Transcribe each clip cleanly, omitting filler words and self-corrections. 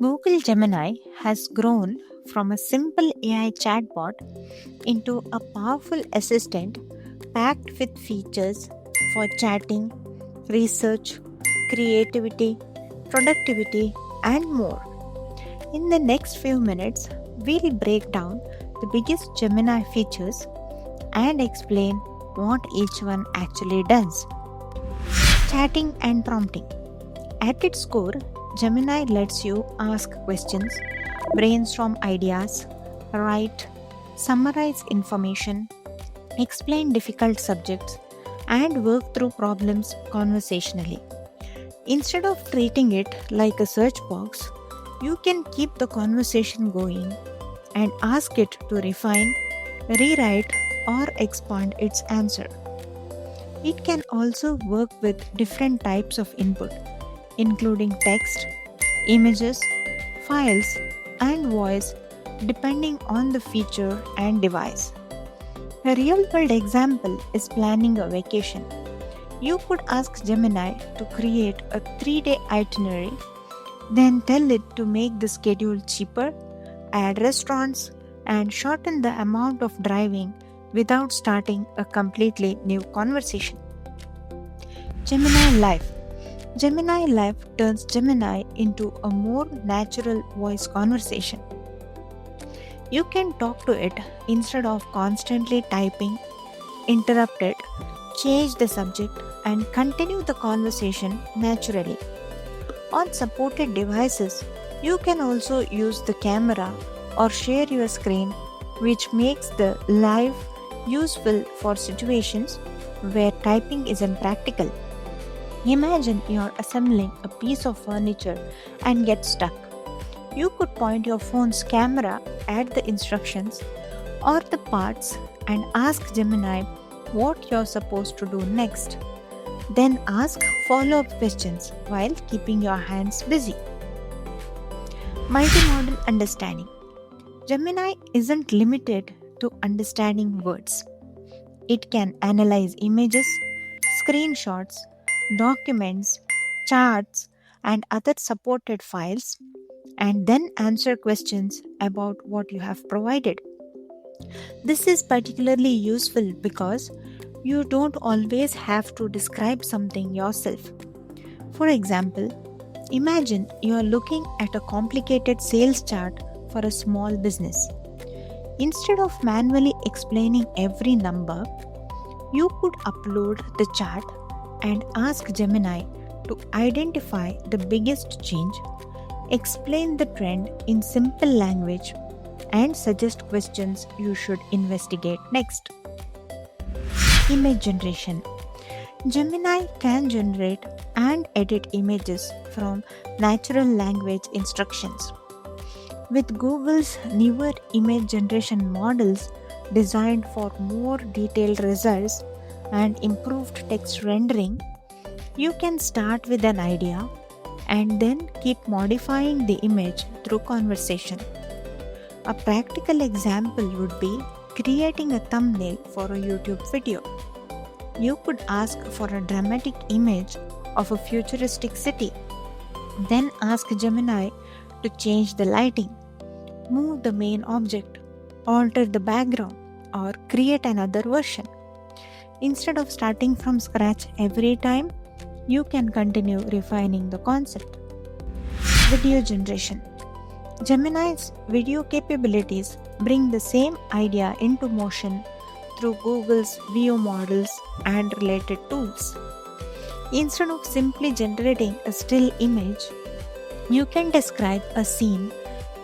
Google Gemini has grown from a simple AI chatbot into a powerful assistant packed with features for chatting, research, creativity, productivity, and more. In the next few minutes, we'll break down the biggest Gemini features and explain what each one actually does. Chatting and prompting. At its core, Gemini lets you ask questions, brainstorm ideas, write, summarize information, explain difficult subjects, and work through problems conversationally. Instead of treating it like a search box, you can keep the conversation going and ask it to refine, rewrite, or expand its answer. It can also work with different types of input, including text, images, files, and voice, depending on the feature and device. A real world example is planning a vacation. You could ask Gemini to create a 3-day itinerary, then tell it to make the schedule cheaper, add restaurants, and shorten the amount of driving without starting a completely new conversation. Gemini Live. Gemini Live turns Gemini into a more natural voice conversation. You can talk to it instead of constantly typing, interrupt it, change the subject, and continue the conversation naturally. On supported devices, you can also use the camera or share your screen, which makes the live useful for situations where typing is impractical. Imagine you're assembling a piece of furniture and get stuck. You could point your phone's camera at the instructions or the parts and ask Gemini what you're supposed to do next. Then ask follow up questions while keeping your hands busy. Multimodal understanding. Gemini isn't limited to understanding words. It can analyze images, screenshots, documents, charts, and other supported files, and then answer questions about what you have provided. This is particularly useful because you don't always have to describe something yourself. For example, imagine you are looking at a complicated sales chart for a small business. Instead of manually explaining every number, you could upload the chart and ask Gemini to identify the biggest change, explain the trend in simple language, and suggest questions you should investigate next. Image generation. Gemini can generate and edit images from natural language instructions. With Google's newer image generation models designed for more detailed results and improved text rendering, you can start with an idea and then keep modifying the image through conversation. A practical example would be creating a thumbnail for a YouTube video. You could ask for a dramatic image of a futuristic city, then ask Gemini to change the lighting, move the main object, alter the background, or create another version. Instead of starting from scratch every time, you can continue refining the concept. Video generation. Gemini's video capabilities bring the same idea into motion through Google's VO models and related tools. Instead of simply generating a still image, you can describe a scene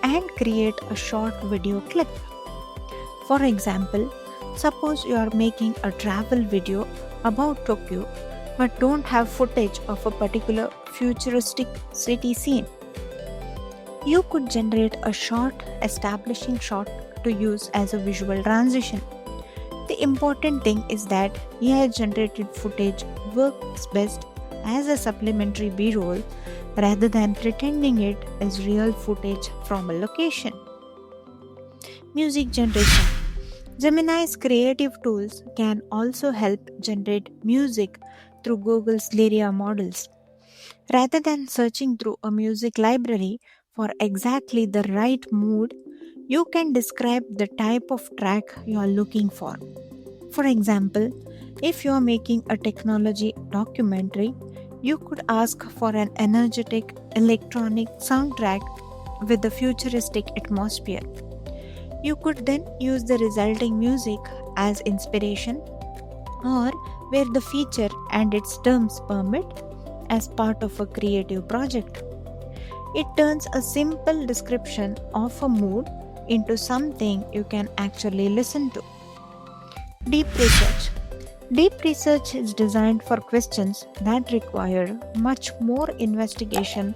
and create a short video clip. For example, suppose you are making a travel video about Tokyo but don't have footage of a particular futuristic city scene. You could generate a short establishing shot to use as a visual transition. The important thing is that AI generated footage works best as a supplementary B-roll rather than pretending it is real footage from a location. Music generation. Gemini's creative tools can also help generate music through Google's Lyria models. Rather than searching through a music library for exactly the right mood, you can describe the type of track you are looking for. For example, if you are making a technology documentary, you could ask for an energetic electronic soundtrack with a futuristic atmosphere. You could then use the resulting music as inspiration, or where the feature and its terms permit, as part of a creative project. It turns a simple description of a mood into something you can actually listen to. Deep research. Deep research is designed for questions that require much more investigation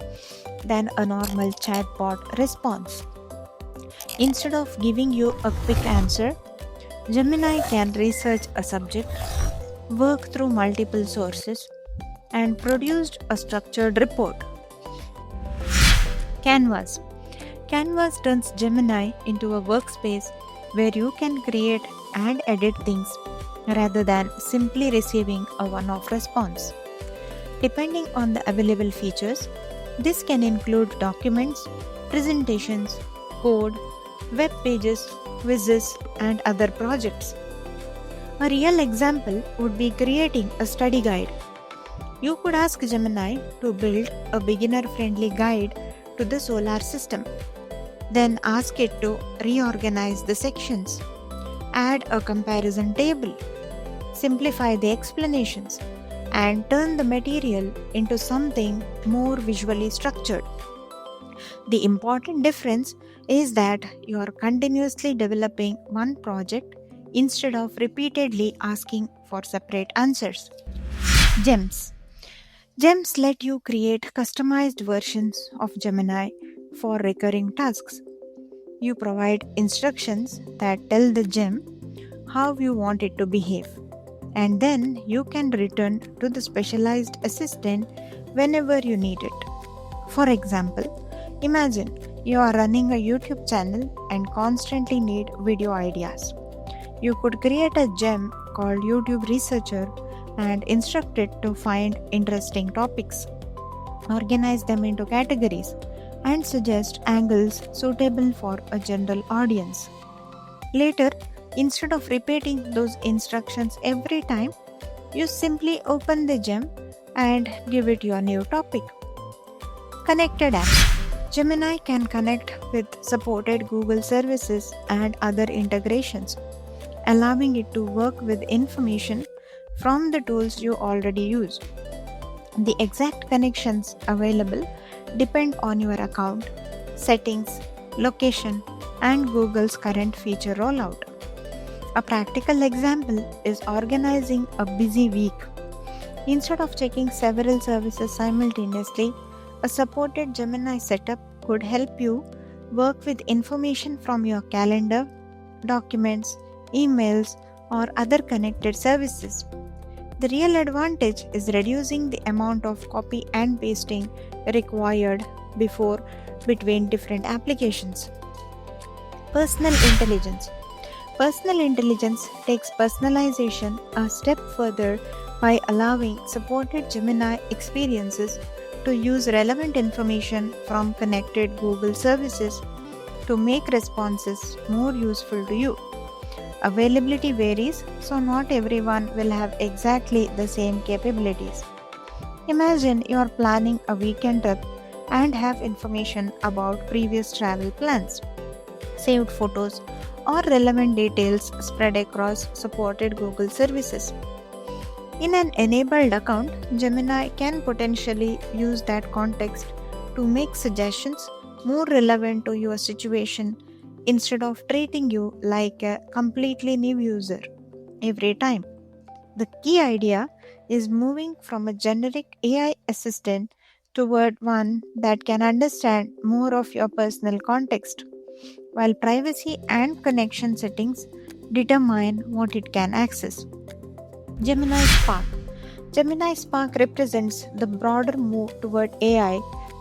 than a normal chatbot response. Instead of giving you a quick answer, Gemini can research a subject, work through multiple sources, and produce a structured report. Canvas. Canvas turns Gemini into a workspace where you can create and edit things rather than simply receiving a one off response. Depending on the available features, this can include documents, presentations, code, web pages, quizzes, and other projects. A real example would be creating a study guide. You could ask Gemini to build a beginner friendly guide to the solar system. Then ask it to reorganize the sections, add a comparison table, simplify the explanations, and turn the material into something more visually structured. The important difference is that you are continuously developing one project instead of repeatedly asking for separate answers. Gems. Gems let you create customized versions of Gemini for recurring tasks. You provide instructions that tell the gem how you want it to behave, and then you can return to the specialized assistant whenever you need it. For example, imagine you are running a YouTube channel and constantly need video ideas. You could create a gem called YouTube Researcher and instruct it to find interesting topics, organize them into categories, and suggest angles suitable for a general audience. Later, instead of repeating those instructions every time, you simply open the gem and give it your new topic. Connected apps. Gemini can connect with supported Google services and other integrations, allowing it to work with information from the tools you already use. The exact connections available depend on your account, settings, location, and Google's current feature rollout. A practical example is organizing a busy week. Instead of checking several services simultaneously, a supported Gemini setup could help you work with information from your calendar, documents, emails, or other connected services. The real advantage is reducing the amount of copy and pasting required before between different applications. Personal intelligence. Personal intelligence takes personalization a step further by allowing supported Gemini experiences to use relevant information from connected Google services to make responses more useful to you. Availability varies, so not everyone will have exactly the same capabilities. Imagine you are planning a weekend trip and have information about previous travel plans, saved photos, or relevant details spread across supported Google services. In an enabled account, Gemini can potentially use that context to make suggestions more relevant to your situation instead of treating you like a completely new user every time. The key idea is moving from a generic AI assistant toward one that can understand more of your personal context, while privacy and connection settings determine what it can access. Gemini Spark. Gemini Spark represents the broader move toward AI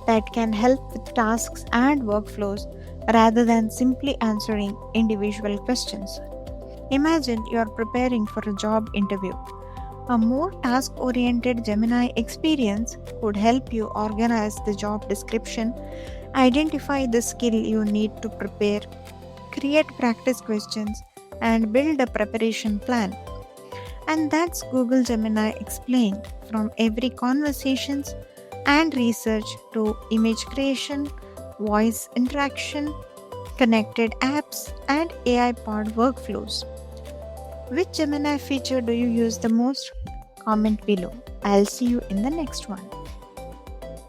that can help with tasks and workflows rather than simply answering individual questions. Imagine you are preparing for a job interview. A more task oriented Gemini experience could help you organize the job description Identify the skill you need to prepare, create practice questions, and build a preparation plan. And that's Google Gemini explained, from every conversations and research to image creation, voice interaction, connected apps, and AI powered workflows. Which Gemini feature do you use the most? Comment below. I'll see you in the next one.